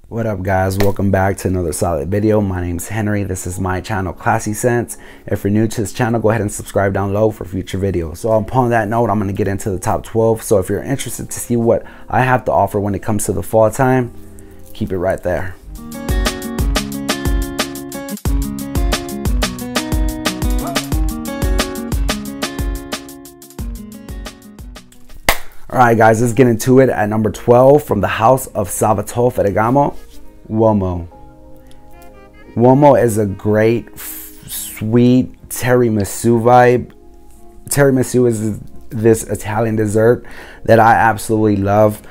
What up guys, welcome back to another solid video. My name's Henry. This is my channel Classy Sense. If you're new to this channel, go ahead and subscribe down below for future videos. So upon that note, I'm going to get into the top 12. So if you're interested to see what I have to offer when it comes to the fall time, keep it right there. Alright guys, let's get into it. At number 12, from the house of Salvatore Ferragamo, Uomo. Uomo is a great, sweet tiramisu vibe. Tiramisu is this Italian dessert that I absolutely love.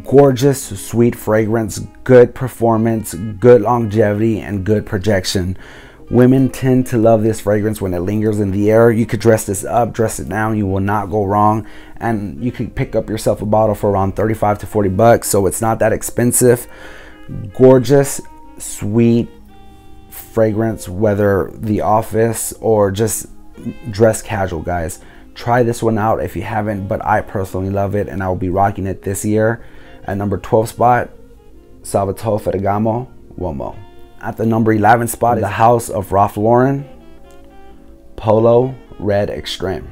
Gorgeous, sweet fragrance, good performance, good longevity, and good projection. Women tend to love this fragrance when it lingers in the air. You could dress this up, dress it down, you will not go wrong. And you could pick up yourself a bottle for around 35 to 40 bucks, so it's not that expensive. Gorgeous, sweet fragrance, whether the office or just dress casual, guys. Try this one out if you haven't, but I personally love it and I will be rocking it this year. At number 12 spot, Salvatore Ferragamo, Uomo. At the number 11 spot, the house of Ralph Lauren, Polo Red Extreme.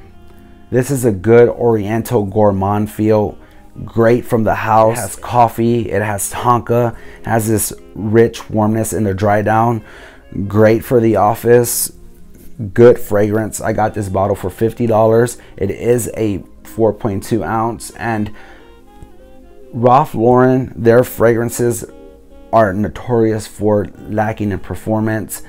This is a good Oriental gourmand feel. Great from the house. It has coffee, it has tonka, it has this rich warmness in the dry down. Great for the office. Good fragrance. I got this bottle for $50. It is a 4.2 ounce, and Ralph Lauren, their fragrances are notorious for lacking in performance.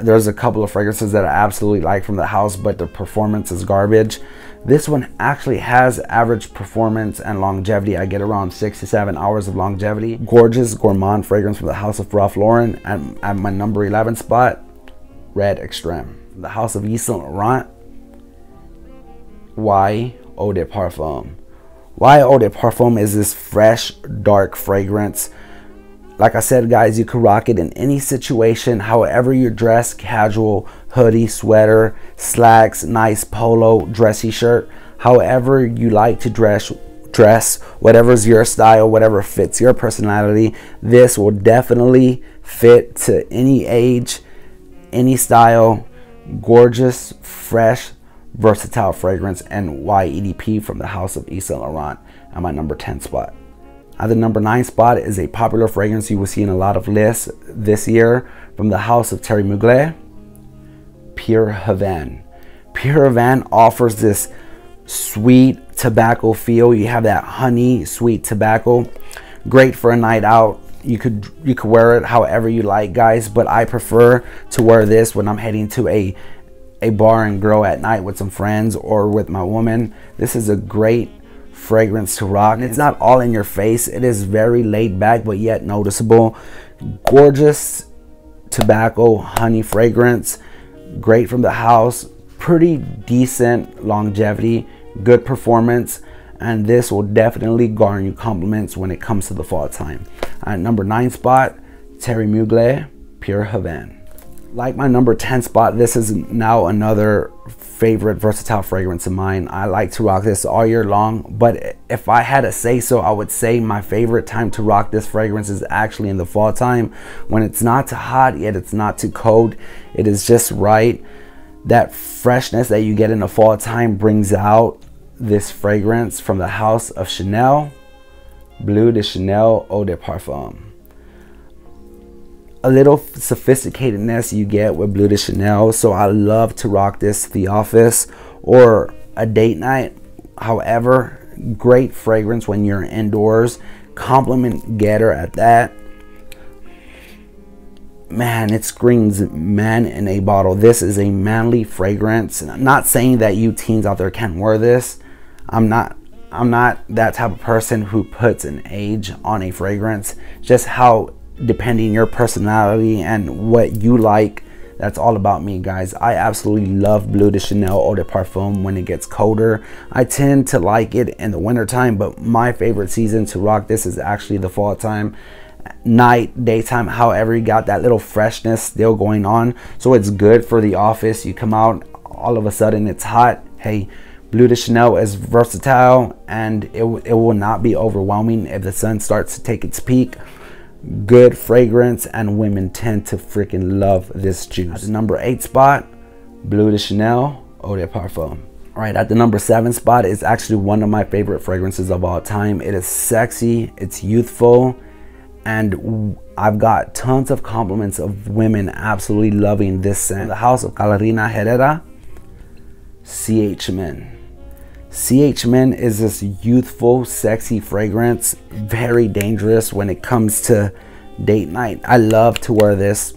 There's a couple of fragrances that I absolutely like from the house, but the performance is garbage. This one actually has average performance and longevity. I get around 6 to 7 hours of longevity. Gorgeous gourmand fragrance from the house of Ralph Lauren. And at my number 11 spot, Red Extreme. From the house of YSL Tuxedo, Y Eau de Parfum. Y Eau de Parfum is this fresh, dark fragrance. Like I said, guys, you can rock it in any situation, however you dress, casual, hoodie, sweater, slacks, nice polo, dressy shirt, however you like to dress, whatever's your style, whatever fits your personality. This will definitely fit to any age, any style. Gorgeous, fresh, versatile fragrance, and YEDP from the house of YSL Tuxedo at my number 10 spot. At the number 9 spot is a popular fragrance you will see in a lot of lists this year from the house of Thierry Mugler, Pure Havane. Pure Havane offers this sweet tobacco feel. You have that honey sweet tobacco. Great for a night out. You could wear it however you like, guys, but I prefer to wear this when I'm heading to a bar and grill at night with some friends or with my woman. This is a great fragrance to rock. It's not all in your face. It is very laid back but yet noticeable. Gorgeous tobacco honey fragrance. Great from the house. Pretty decent longevity. Good performance. And this will definitely garner you compliments when it comes to the fall time. At number 9 spot, Thierry Mugler, Pure Havane. Like my number 10 spot, this is now another favorite versatile fragrance of mine. I like to rock this all year long, but if I had to say so, I would say my favorite time to rock this fragrance is actually in the fall time, when it's not too hot yet it's not too cold. It is just right. That freshness that you get in the fall time brings out this fragrance from the house of Chanel, Bleu de Chanel Eau de Parfum. A little sophisticatedness you get with Bleu de Chanel, so I love to rock this to the office or a date night. However, great fragrance when you're indoors. Compliment getter at that. Man, it screams man in a bottle. This is a manly fragrance. And I'm not saying that you teens out there can't wear this. I'm not that type of person who puts an age on a fragrance. Just how, depending your personality and what you like, that's all about me, guys. I absolutely love Bleu de Chanel Eau de Parfum when it gets colder. I tend to like it in the winter time, but my favorite season to rock this is actually the fall time. Night, daytime, however, you got that little freshness still going on, so it's good for the office. You come out, all of a sudden it's hot. Hey, Bleu de Chanel is versatile and it will not be overwhelming if the sun starts to take its peak. Good fragrance, and women tend to freaking love this juice. At the number 8 spot, Bleu de Chanel Eau de Parfum. All right, at the number 7 spot is actually one of my favorite fragrances of all time. It is sexy, it's youthful, and I've got tons of compliments of women absolutely loving this scent. The house of Carolina Herrera, CH Men. CH Men is this youthful, sexy fragrance, very dangerous when it comes to date night. I love to wear this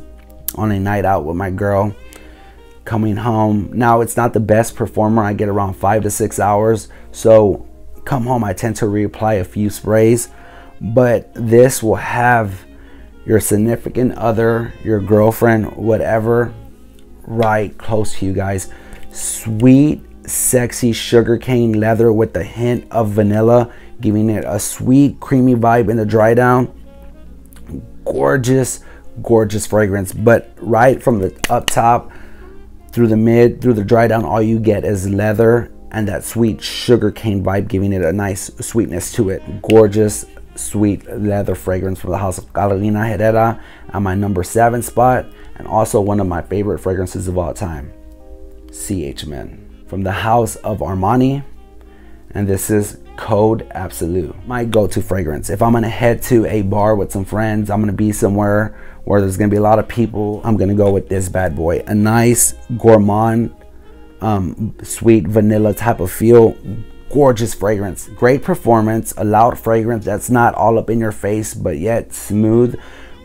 on a night out with my girl. Coming home, now it's not the best performer. I get around 5 to 6 hours, so come home I tend to reapply a few sprays, but this will have your significant other, your girlfriend, whatever, right close to you guys. Sweet, sexy sugarcane leather with a hint of vanilla, giving it a sweet, creamy vibe in the dry down. Gorgeous, gorgeous fragrance, but right from the up top through the mid, through the dry down, all you get is leather and that sweet sugarcane vibe, giving it a nice sweetness to it. Gorgeous, sweet leather fragrance from the house of Carolina Herrera at my number 7 spot, and also one of my favorite fragrances of all time, CH Men from the house of Armani, and this is Code Absolu. My go-to fragrance. If I'm gonna head to a bar with some friends, I'm gonna be somewhere where there's gonna be a lot of people, I'm gonna go with this bad boy. A nice gourmand, sweet vanilla type of feel. Gorgeous fragrance, great performance, a loud fragrance that's not all up in your face but yet smooth,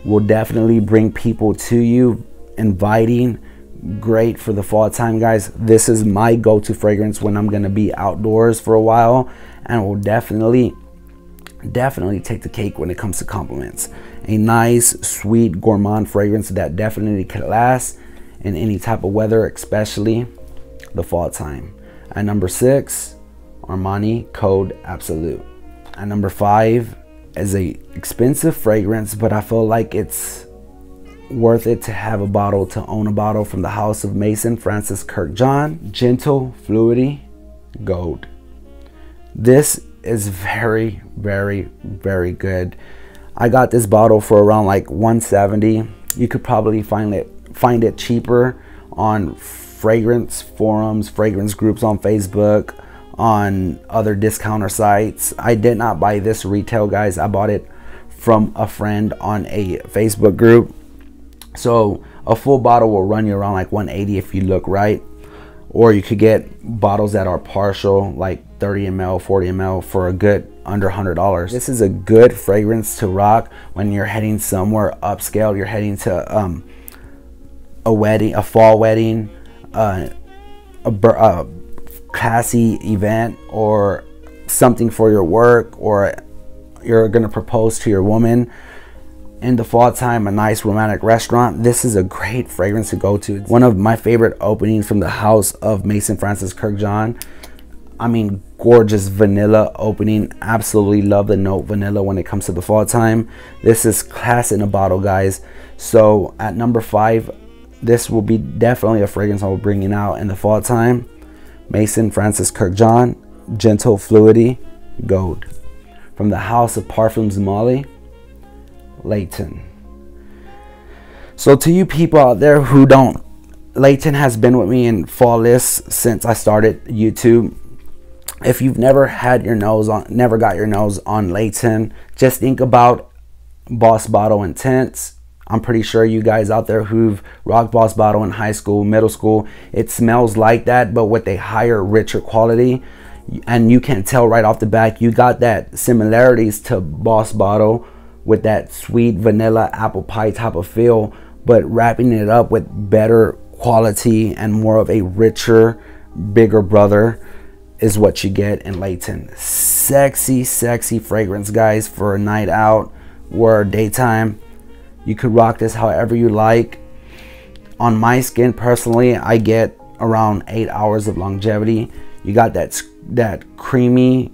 will definitely bring people to you, inviting. Great for the fall time, guys. This is my go-to fragrance when I'm gonna be outdoors for a while, and will definitely take the cake when it comes to compliments. A nice, sweet, gourmand fragrance that definitely can last in any type of weather, especially the fall time. At number 6, Armani Code Absolu. At number 5 is a expensive fragrance, but I feel like it's worth it to have a bottle, to own a bottle, from the house of Mason Francis Kirkjohn, Gentle Fluidity Gold. This is very, very, very good. I got this bottle for around like $170. You could probably find it cheaper on fragrance forums, fragrance groups on Facebook, on other discounter sites. I did not buy this retail, guys. I bought it from a friend on a Facebook group. So a full bottle will run you around like $180 if you look right, or you could get bottles that are partial, like 30 ml, 40 ml, for a good under $100. This is a good fragrance to rock when you're heading somewhere upscale. You're heading to a wedding, a fall wedding, a classy event, or something for your work, or you're gonna propose to your woman in the fall time, a nice romantic restaurant. This is a great fragrance to go to. One of my favorite openings from the house of Mason Francis Kirkjohn. I mean, gorgeous vanilla opening. Absolutely love the note vanilla when it comes to the fall time. This is class in a bottle, guys. So at number 5, this will be definitely a fragrance I will bring in out in the fall time. Mason Francis Kirkjohn, Gentle Fluidity Gold. From the house of Parfums Molly, Layton. So to you people out there who don't, Layton has been with me in fall lists since I started YouTube. If you've never got your nose on Layton, just think about Boss Bottle Intense. I'm pretty sure you guys out there who've rocked Boss Bottle in high school, middle school, it smells like that, but with a higher, richer quality. And you can tell right off the bat, you got that similarities to Boss Bottle with that sweet vanilla apple pie type of feel, but wrapping it up with better quality and more of a richer, bigger brother is what you get in Layton. Sexy, sexy fragrance, guys, for a night out or daytime. You could rock this however you like. On my skin, personally, I get around 8 hours of longevity. You got that creamy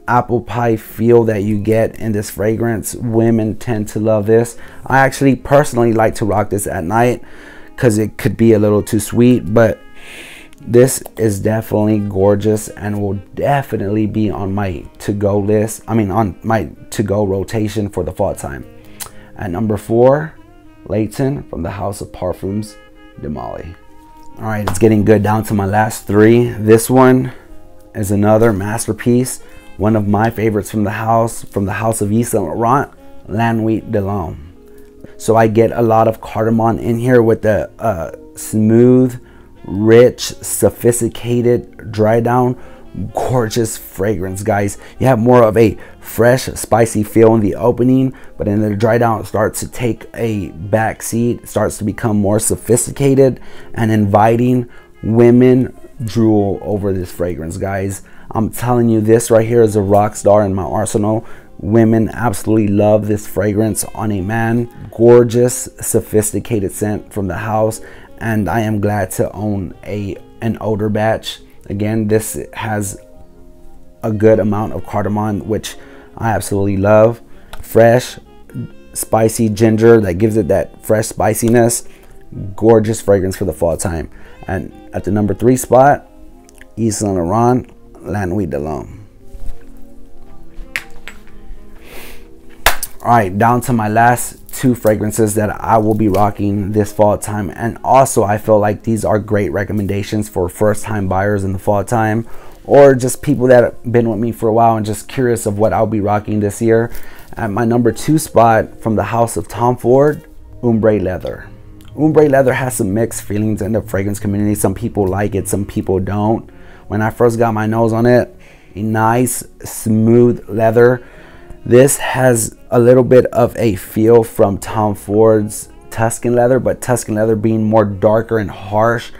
apple pie feel that you get in this fragrance. Women tend to love this. I actually personally like to rock this at night because it could be a little too sweet, but this is definitely gorgeous and will definitely be on my to-go list. I mean, on my to-go rotation for the fall time. At number 4, Layton from the House of Parfums de Molly. All right, it's getting good. Down to my last 3. This one is another masterpiece. One of my favorites from the House of YSL Tuxedo, La Nuit de l'Homme. So I get a lot of cardamom in here with the smooth, rich, sophisticated dry down, gorgeous fragrance, guys. You have more of a fresh, spicy feel in the opening, but in the dry down it starts to take a back seat. It starts to become more sophisticated and inviting. Women drool over this fragrance, guys. I'm telling you, this right here is a rock star in my arsenal. Women absolutely love this fragrance on a man. Gorgeous, sophisticated scent from the house, and I am glad to own an odor batch. Again, this has a good amount of cardamom, which I absolutely love. Fresh, spicy ginger that gives it that fresh spiciness. Gorgeous fragrance for the fall time. And at the number 3 spot, Yves Saint Laurent, La Nuit de l'Homme. All right, down to my last 2 fragrances that I will be rocking this fall time. And also, I feel like these are great recommendations for first time buyers in the fall time, or just people that have been with me for a while and just curious of what I'll be rocking this year. At my number 2 spot, from the house of Tom Ford, Ombré Leather. Ombré Leather has some mixed feelings in the fragrance community. Some people like it, some people don't. When I first got my nose on it, a nice smooth leather. This has a little bit of a feel from Tom Ford's Tuscan leather, but Tuscan leather being more darker and harsh.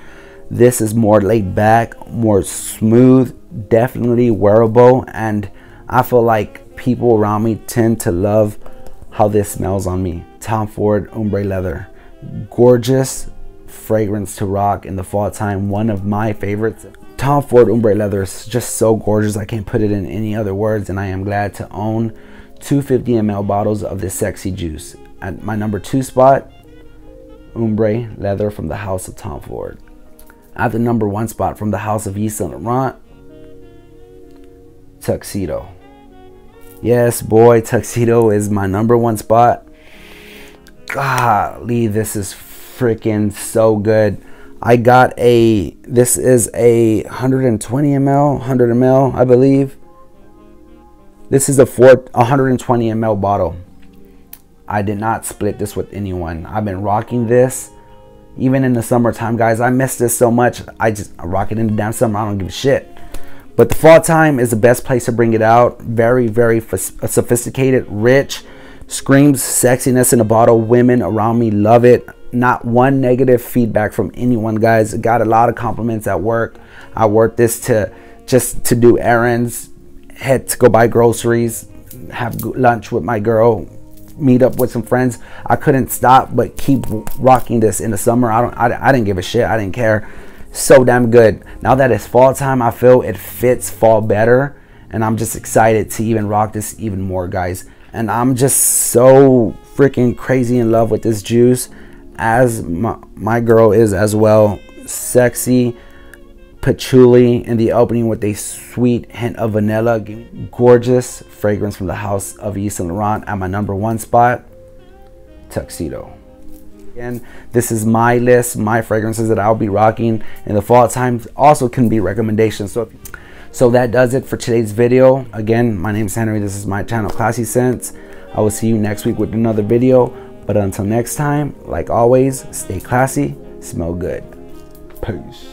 This is more laid back, more smooth, definitely wearable, and I feel like people around me tend to love how this smells on me. Tom Ford Ombré Leather. Gorgeous fragrance to rock in the fall time. One of my favorites. Tom Ford Ombré Leather is just so gorgeous. I can't put it in any other words, and I am glad to own 2 50 ml bottles of this sexy juice. At my number 2 spot, Ombré Leather from the House of Tom Ford. At the number 1 spot, from the House of Yves Saint Laurent, Tuxedo. Yes, boy, Tuxedo is my number 1 spot. Golly, this is freaking so good. I got this is a 120 ml, 100 ml, I believe. This is a 120 ml bottle. I did not split this with anyone. I've been rocking this even in the summertime, guys. I miss this so much. I rock it in the damn summer. I don't give a shit. But the fall time is the best place to bring it out. Very, very sophisticated, rich, screams sexiness in a bottle. Women around me love it. Not one negative feedback from anyone, guys. Got a lot of compliments at work. I work this just to do errands, head to go buy groceries, have lunch with my girl, meet up with some friends. I couldn't stop but keep rocking this in the summer. I didn't give a shit. I didn't care. So damn good. Now that it's fall time, I feel it fits fall better, and I'm just excited to even rock this even more, guys. And I'm just so freaking crazy in love with this juice, as my girl is as well. Sexy patchouli in the opening with a sweet hint of vanilla. Gorgeous fragrance from the House of Yves Saint Laurent. At my number 1 spot, Tuxedo. Again, this is my list, my fragrances that I'll be rocking in the fall time. Also can be recommendations. So that does it for today's video. Again, my name is Henry. This is my channel, Classy Scents. I will see you next week with another video. But until next time, like always, stay classy, smell good. Peace.